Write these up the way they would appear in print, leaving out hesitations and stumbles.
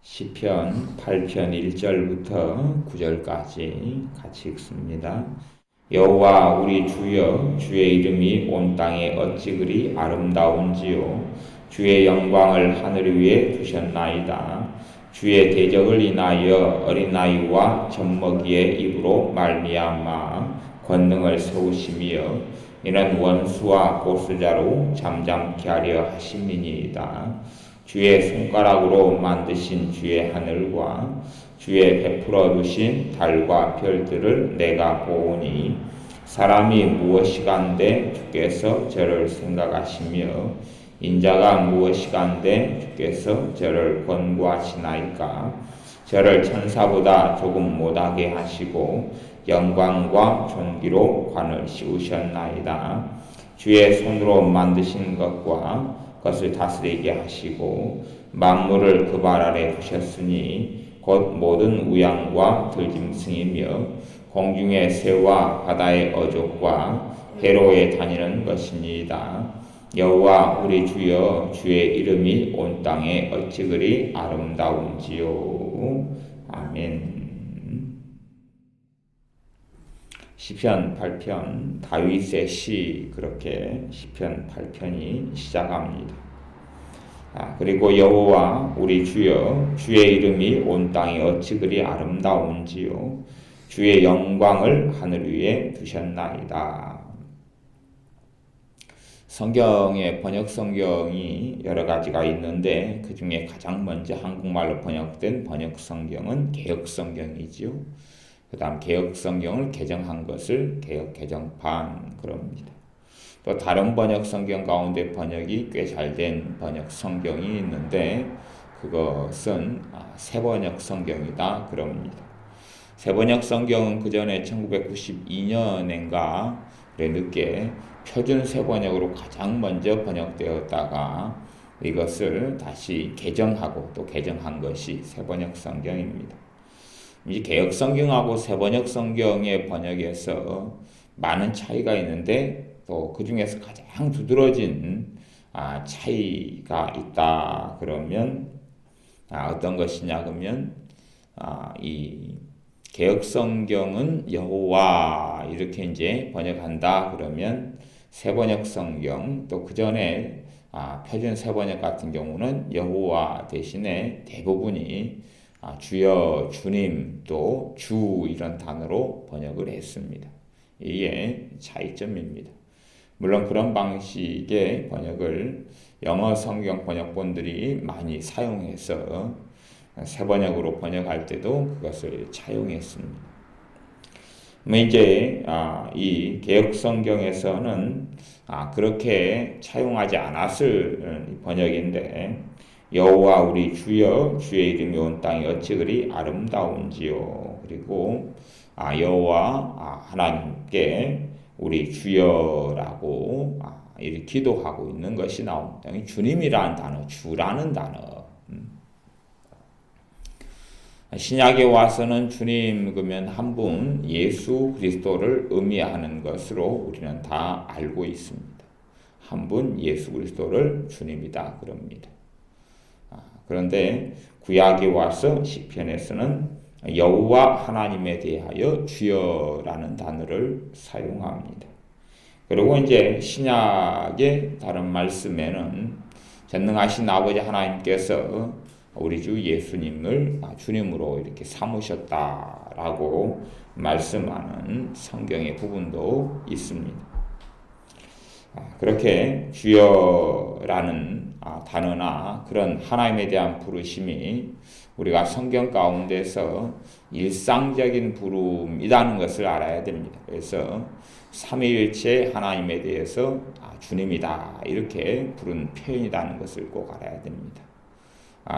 시편 8편 1절부터 9절까지 같이 읽습니다. 여호와 우리 주여, 주의 이름이 온 땅에 어찌 그리 아름다운지요. 주의 영광을 하늘 위에 두셨나이다. 주의 대적을 인하여 어린아이와 젖먹이의 입으로 말미암아 권능을 세우시며 이는 원수와 보수자로 잠잠케 하려 하심이니이다. 주의 손가락으로 만드신 주의 하늘과 주의 베풀어 두신 달과 별들을 내가 보오니 사람이 무엇이간데 주께서 저를 생각하시며 인자가 무엇이간데 주께서 저를 권고하시나이까. 저를 천사보다 조금 못하게 하시고 영광과 존귀로 관을 씌우셨나이다. 주의 손으로 만드신 것과 것을 다스리게 하시고 만물을 그 발 아래 두셨으니 곧 모든 우양과 들짐승이며 공중의 새와 바다의 어족과 해로에 다니는 것이니이다. 여호와 우리 주여, 주의 이름이 온 땅에 어찌 그리 아름다운지요. 아멘. 시편 8편 다윗의 시, 그렇게 시편 8편이 시작합니다. 그리고 여호와 우리 주여, 주의 이름이 온 땅에 어찌 그리 아름다운지요. 주의 영광을 하늘 위에 두셨나이다. 성경의 번역 성경이 여러 가지가 있는데 그 중에 가장 먼저 한국말로 번역된 번역 성경은 개역 성경이지요. 그 다음 개역 성경을 개정한 것을 개역 개정판 그럽니다. 또 다른 번역 성경 가운데 번역이 꽤 잘된 번역 성경이 있는데 그것은 새번역 성경이다 그럽니다. 새번역 성경은 그 전에 1992년인가 늦게 표준 새번역으로 가장 먼저 번역되었다가 이것을 다시 개정하고 또 개정한 것이 새번역 성경입니다. 이 개역 성경하고 새번역 성경의 번역에서 많은 차이가 있는데 또 그 중에서 가장 두드러진 차이가 있다 그러면 어떤 것이냐 그러면 이 개역 성경은 여호와 이렇게 이제 번역한다 그러면 새번역 성경 또 그 전에 표준 새번역 같은 경우는 여호와 대신에 대부분이 주여, 주님, 또 주 이런 단어로 번역을 했습니다. 이게 차이점입니다. 물론 그런 방식의 번역을 영어 성경 번역본들이 많이 사용해서 새번역으로 번역할 때도 그것을 차용했습니다. 이제 이 개역 성경에서는 그렇게 차용하지 않았을 번역인데 여호와 우리 주여, 주의 이름이 온 땅이 어찌 그리 아름다운지요. 그리고 여호와 하나님께 우리 주여라고 이렇게 기도하고 있는 것이 나옵니다. 주님이라는 단어, 주라는 단어. 신약에 와서는 주님 그러면 한 분 예수 그리스도를 의미하는 것으로 우리는 다 알고 있습니다. 한 분 예수 그리스도를 주님이다 그럽니다. 그런데 구약에 와서 시편에서는 여호와 하나님에 대하여 주여라는 단어를 사용합니다. 그리고 이제 신약의 다른 말씀에는 전능하신 아버지 하나님께서 우리 주 예수님을 주님으로 이렇게 삼으셨다라고 말씀하는 성경의 부분도 있습니다. 그렇게 주여라는 단어나 그런 하나님에 대한 부르심이 우리가 성경 가운데서 일상적인 부름이라는 것을 알아야 됩니다. 그래서 삼위일체 하나님에 대해서 주님이다 이렇게 부른 표현이라는 것을 꼭 알아야 됩니다.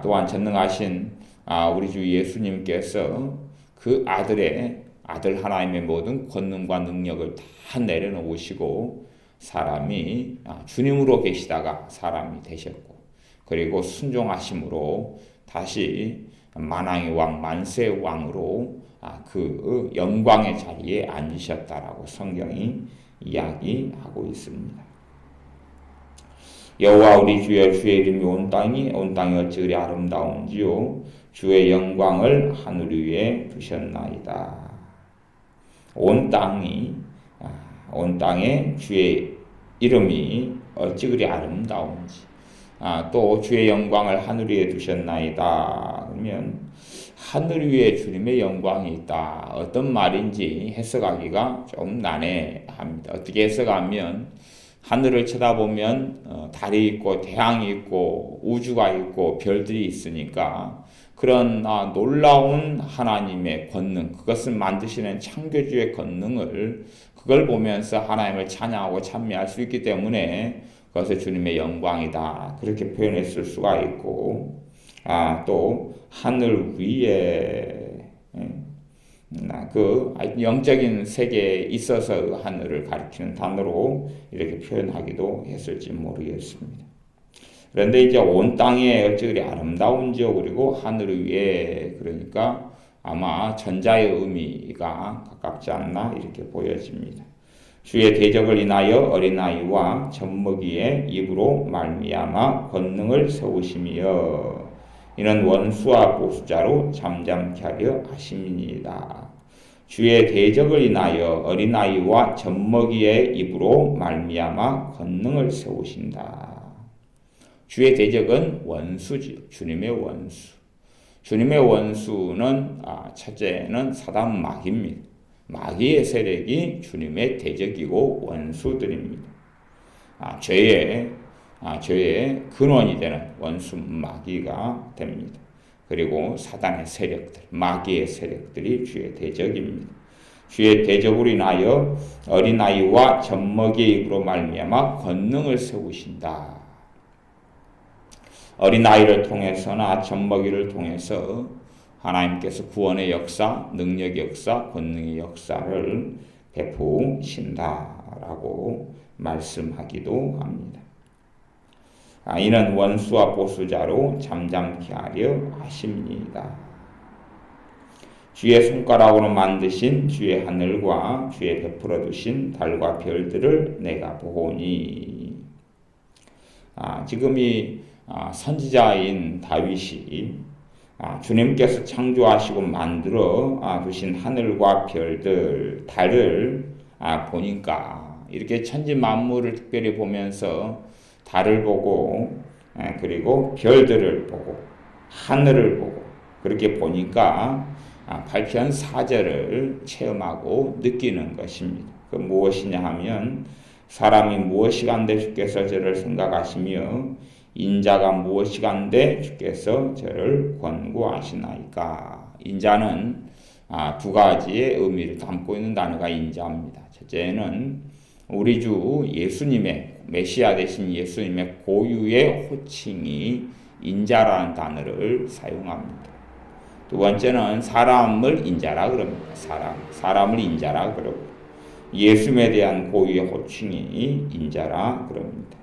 또한 전능하신 우리 주 예수님께서 그 아들 하나님의 모든 권능과 능력을 다 내려놓으시고 사람이 주님으로 계시다가 사람이 되셨고 그리고 순종하심으로 다시 만왕의 왕 만세의 왕으로 그 영광의 자리에 앉으셨다라고 성경이 이야기하고 있습니다. 여호와 우리 주여, 주의 이름이 온 땅이 어찌 그리 아름다운지요. 주의 영광을 하늘 위에 두셨나이다. 온 땅에 주의 이름이 어찌 그리 아름다운지, 또 주의 영광을 하늘 위에 두셨나이다. 그러면 하늘 위에 주님의 영광이 있다. 어떤 말인지 해석하기가 좀 난해합니다. 어떻게 해석하면 하늘을 쳐다보면 달이 있고 태양이 있고 우주가 있고 별들이 있으니까 그런 놀라운 하나님의 권능, 그것을 만드시는 창조주의 권능을 그걸 보면서 하나님을 찬양하고 찬미할 수 있기 때문에 그것을 주님의 영광이다. 그렇게 표현했을 수가 있고, 또 하늘 위에 그 영적인 세계에 있어서 하늘을 가리키는 단어로 이렇게 표현하기도 했을지 모르겠습니다. 그런데 이제 온 땅에 어찌 그리 아름다운지요. 그리고 하늘 위에, 그러니까 아마 전자의 의미가 가깝지 않나 이렇게 보여집니다. 주의 대적을 인하여 어린아이와 젖먹이의 입으로 말미암아 권능을 세우시며 이는 원수와 보수자로 잠잠케 하려 하심이니이다. 주의 대적을 인하여 어린아이와 젖먹이의 입으로 말미암아 권능을 세우신다. 주의 대적은 원수지요. 주님의 원수. 주님의 원수는 첫째는 사단 마귀입니다. 마귀의 세력이 주님의 대적이고 원수들입니다. 죄의 근원이 되는 원수 마귀가 됩니다. 그리고 사단의 세력들, 마귀의 세력들이 주의 대적입니다. 주의 대적으로 인하여 어린아이와 젖먹이의 입으로 말미암아 권능을 세우신다. 어린아이를 통해서나 젖먹이를 통해서 하나님께서 구원의 역사, 능력의 역사, 권능의 역사를 베푸신다라고 말씀하기도 합니다. 이는 원수와 보수자로 잠잠케 하려 하십니다. 주의 손가락으로 만드신 주의 하늘과 주의 베풀어 두신 달과 별들을 내가 보오니. 지금 이 선지자인 다윗이 주님께서 창조하시고 만들어 두신 하늘과 별들, 달을 보니까 이렇게 천지 만물을 특별히 보면서 달을 보고 그리고 별들을 보고 하늘을 보고 그렇게 보니까 발표한 사절을 체험하고 느끼는 것입니다. 그 무엇이냐 하면 사람이 무엇이간데 주께서 저를 생각하시며 인자가 무엇이간데 주께서 저를 권고하시나이까. 인자는 두 가지의 의미를 담고 있는 단어가 인자입니다. 첫째는 우리 주 예수님의 메시아 되신 예수님의 고유의 호칭이 인자라는 단어를 사용합니다. 두 번째는 사람을 인자라 그럽니다. 사람을 인자라 그러고 예수님에 대한 고유의 호칭이 인자라 그럽니다.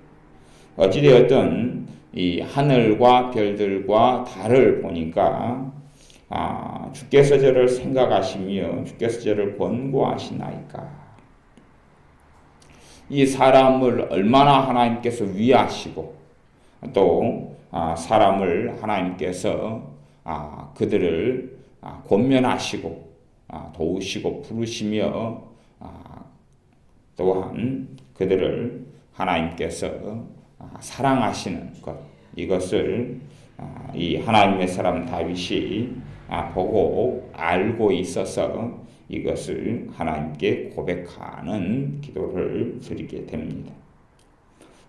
어찌되었든 이 하늘과 별들과 달을 보니까 주께서 저를 생각하시며 주께서 저를 권고하시나이까. 이 사람을 얼마나 하나님께서 위하시고 또 사람을 하나님께서 그들을 권면하시고 도우시고 부르시며 또한 그들을 하나님께서 사랑하시는 것, 이것을 이 하나님의 사람 다윗이 보고 알고 있어서 이것을 하나님께 고백하는 기도를 드리게 됩니다.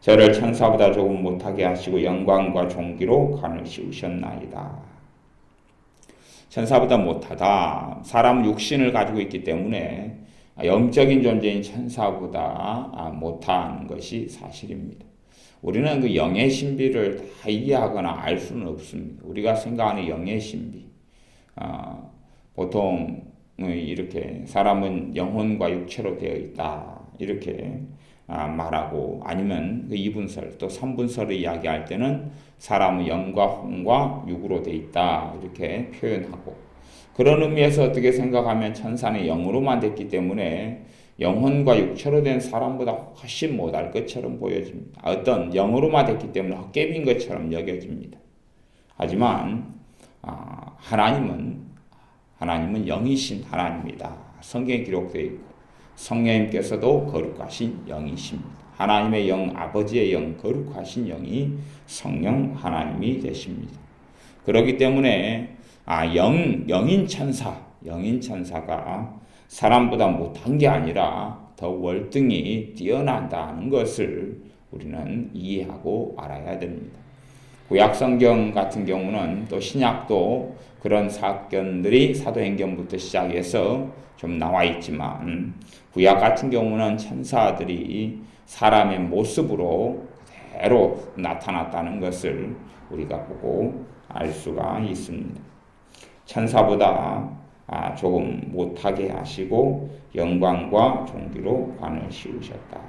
저를 천사보다 조금 못하게 하시고 영광과 존귀로 관을 씌우셨나이다. 천사보다 못하다. 사람 육신을 가지고 있기 때문에 영적인 존재인 천사보다 못한 것이 사실입니다. 우리는 그 영의 신비를 다 이해하거나 알 수는 없습니다. 우리가 생각하는 영의 신비, 보통 이렇게 사람은 영혼과 육체로 되어 있다 이렇게 말하고, 아니면 그 2분설 또 3분설을 이야기할 때는 사람은 영과 혼과 육으로 되어 있다 이렇게 표현하고, 그런 의미에서 어떻게 생각하면 천사는 영으로만 됐기 때문에 영혼과 육체로 된 사람보다 훨씬 못할 것처럼 보여집니다. 어떤 영으로만 됐기 때문에 헛개비인 것처럼 여겨집니다. 하지만 하나님은 영이신 하나님이다. 성경에 기록되어 있고 성령님께서도 거룩하신 영이십니다. 하나님의 영, 아버지의 영, 거룩하신 영이 성령 하나님이 되십니다. 그렇기 때문에 영인 천사가 사람보다 못한 게 아니라 더 월등히 뛰어난다는 것을 우리는 이해하고 알아야 됩니다. 구약 성경 같은 경우는 또 신약도 그런 사건들이 사도행전부터 시작해서 좀 나와 있지만 구약 같은 경우는 천사들이 사람의 모습으로 그대로 나타났다는 것을 우리가 보고 알 수가 있습니다. 천사보다 조금 못하게 하시고 영광과 존귀로 관을 씌우셨다.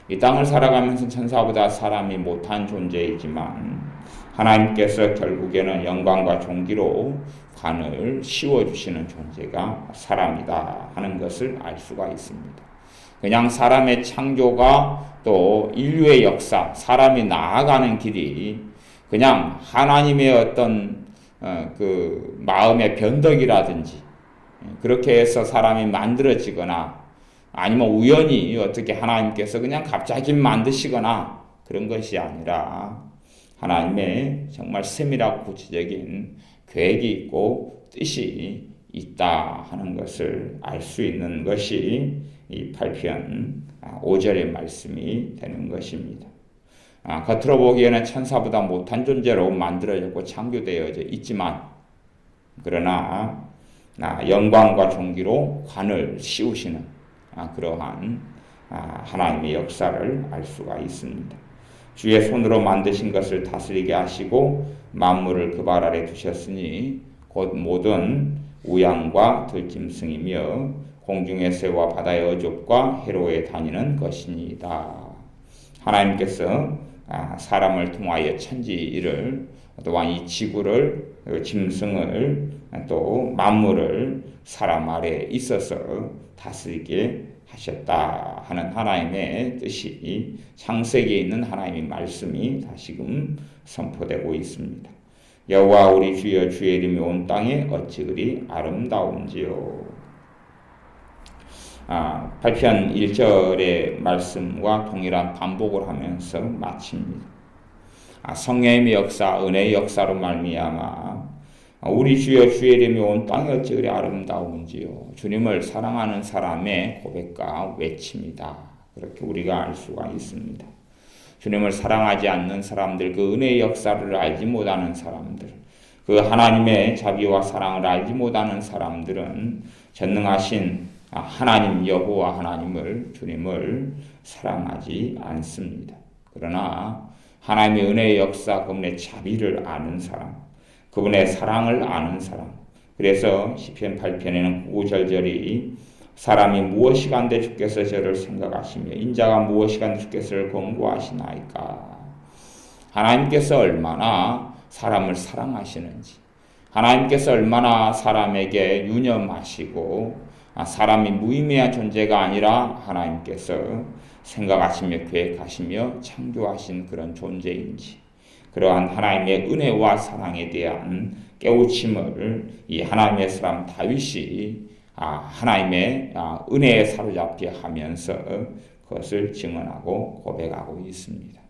이 땅을 살아가면서 천사보다 사람이 못한 존재이지만 하나님께서 결국에는 영광과 존귀로 관을 씌워주시는 존재가 사람이다 하는 것을 알 수가 있습니다. 그냥 사람의 창조가 또 인류의 역사, 사람이 나아가는 길이 그냥 하나님의 어떤 그 마음의 변덕이라든지 그렇게 해서 사람이 만들어지거나 아니면 우연히 어떻게 하나님께서 그냥 갑자기 만드시거나 그런 것이 아니라 하나님의 정말 세밀하고 구체적인 계획이 있고 뜻이 있다 하는 것을 알 수 있는 것이 이 8편 5절의 말씀이 되는 것입니다. 겉으로 보기에는 천사보다 못한 존재로 만들어졌고 창조되어져 있지만 그러나 영광과 존귀로 관을 씌우시는 그러한 하나님의 역사를 알 수가 있습니다. 주의 손으로 만드신 것을 다스리게 하시고 만물을 그 발 아래 두셨으니 곧 모든 우양과 들짐승이며 공중의 새와 바다의 어족과 해로에 다니는 것이니이다. 하나님께서 사람을 통하여 천지를 또한 이 지구를 짐승을 또 만물을 사람 아래 있어서 다스리게 하셨다 하는 하나님의 뜻이 창세기에 있는 하나님의 말씀이 다시금 선포되고 있습니다. 여호와 우리 주여 주의 이름이 온 땅에 어찌 그리 아름다운지요. 8편 1절의 말씀과 동일한 반복을 하면서 마칩니다. 성령의 역사, 은혜의 역사로 말미암아 우리 주여 주의 이름이 온 땅에 어찌 그리 아름다운지요. 주님을 사랑하는 사람의 고백과 외침이다. 그렇게 우리가 알 수가 있습니다. 주님을 사랑하지 않는 사람들, 그 은혜의 역사를 알지 못하는 사람들, 그 하나님의 자비와 사랑을 알지 못하는 사람들은 전능하신 하나님 여호와 하나님을 주님을 사랑하지 않습니다. 그러나 하나님의 은혜의 역사, 그분의 자비를 아는 사람, 그분의 사랑을 아는 사람. 그래서 시편 8편에는 9절절이 사람이 무엇이간데 주께서 저를 생각하시며 인자가 무엇이간데 주께서를 권고하시나이까. 하나님께서 얼마나 사람을 사랑하시는지, 하나님께서 얼마나 사람에게 유념하시고 사람이 무의미한 존재가 아니라 하나님께서 생각하시며 계획하시며 창조하신 그런 존재인지, 그러한 하나님의 은혜와 사랑에 대한 깨우침을 이 하나님의 사람 다윗이 하나님의 은혜에 사로잡게 하면서 그것을 증언하고 고백하고 있습니다.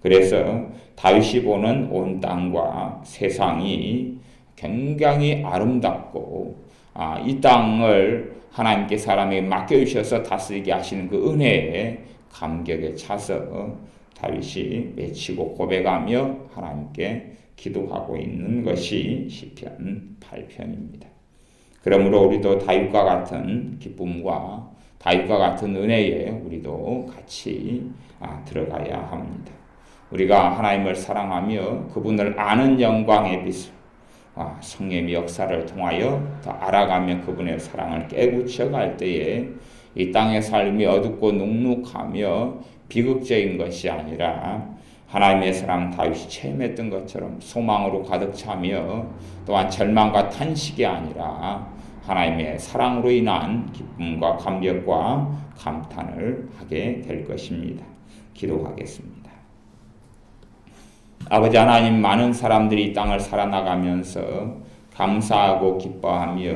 그래서 다윗이 보는 온 땅과 세상이 굉장히 아름답고 이 땅을 하나님께 사람에게 맡겨주셔서 다스리게 하시는 그 은혜에 감격에 차서 다윗이 외치고 고백하며 하나님께 기도하고 있는 것이 시편 8편입니다. 그러므로 우리도 다윗과 같은 기쁨과 다윗과 같은 은혜에 우리도 같이 들어가야 합니다. 우리가 하나님을 사랑하며 그분을 아는 영광의 빛을 성령의 역사를 통하여 더 알아가며 그분의 사랑을 깨우쳐갈 때에 이 땅의 삶이 어둡고 눅눅하며 비극적인 것이 아니라 하나님의 사랑 다윗이 체험했던 것처럼 소망으로 가득 차며 또한 절망과 탄식이 아니라 하나님의 사랑으로 인한 기쁨과 감격과 감탄을 하게 될 것입니다. 기도하겠습니다. 아버지 하나님, 많은 사람들이 이 땅을 살아나가면서 감사하고 기뻐하며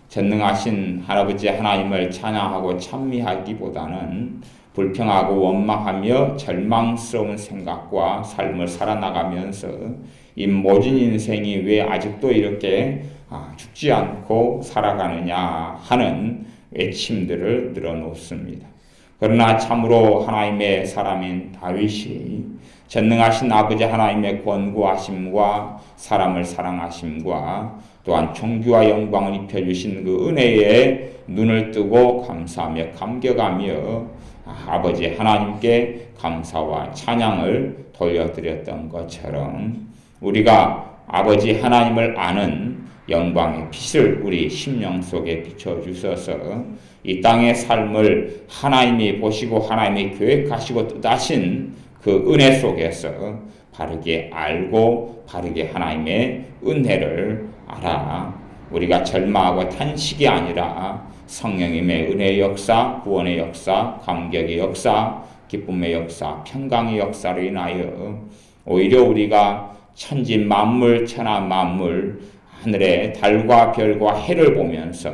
전능하신 할아버지 하나님을 찬양하고 찬미하기보다는 불평하고 원망하며 절망스러운 생각과 삶을 살아나가면서 이 모진 인생이 왜 아직도 이렇게 죽지 않고 살아가느냐 하는 외침들을 늘어놓습니다. 그러나 참으로 하나님의 사람인 다윗이 전능하신 아버지 하나님의 권고하심과 사람을 사랑하심과 또한 존귀와 영광을 입혀주신 그 은혜에 눈을 뜨고 감사하며 감격하며 아버지 하나님께 감사와 찬양을 돌려드렸던 것처럼 우리가 아버지 하나님을 아는 영광의 빛을 우리 심령 속에 비춰주셔서 이 땅의 삶을 하나님이 보시고 하나님이 계획하시고 뜻하신 그 은혜 속에서 바르게 알고 바르게 하나님의 은혜를 알아 우리가 절망하고 탄식이 아니라 성령님의 은혜의 역사, 구원의 역사, 감격의 역사, 기쁨의 역사, 평강의 역사로 인하여 오히려 우리가 천지 만물, 천하 만물, 하늘의 달과 별과 해를 보면서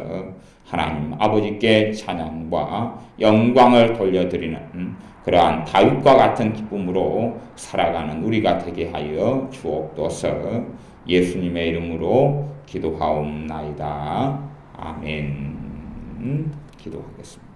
하나님 아버지께 찬양과 영광을 돌려드리는 그러한 다윗과 같은 기쁨으로 살아가는 우리가 되게 하여 주옵소서. 예수님의 이름으로 기도하옵나이다. 아멘. 기도하겠습니다.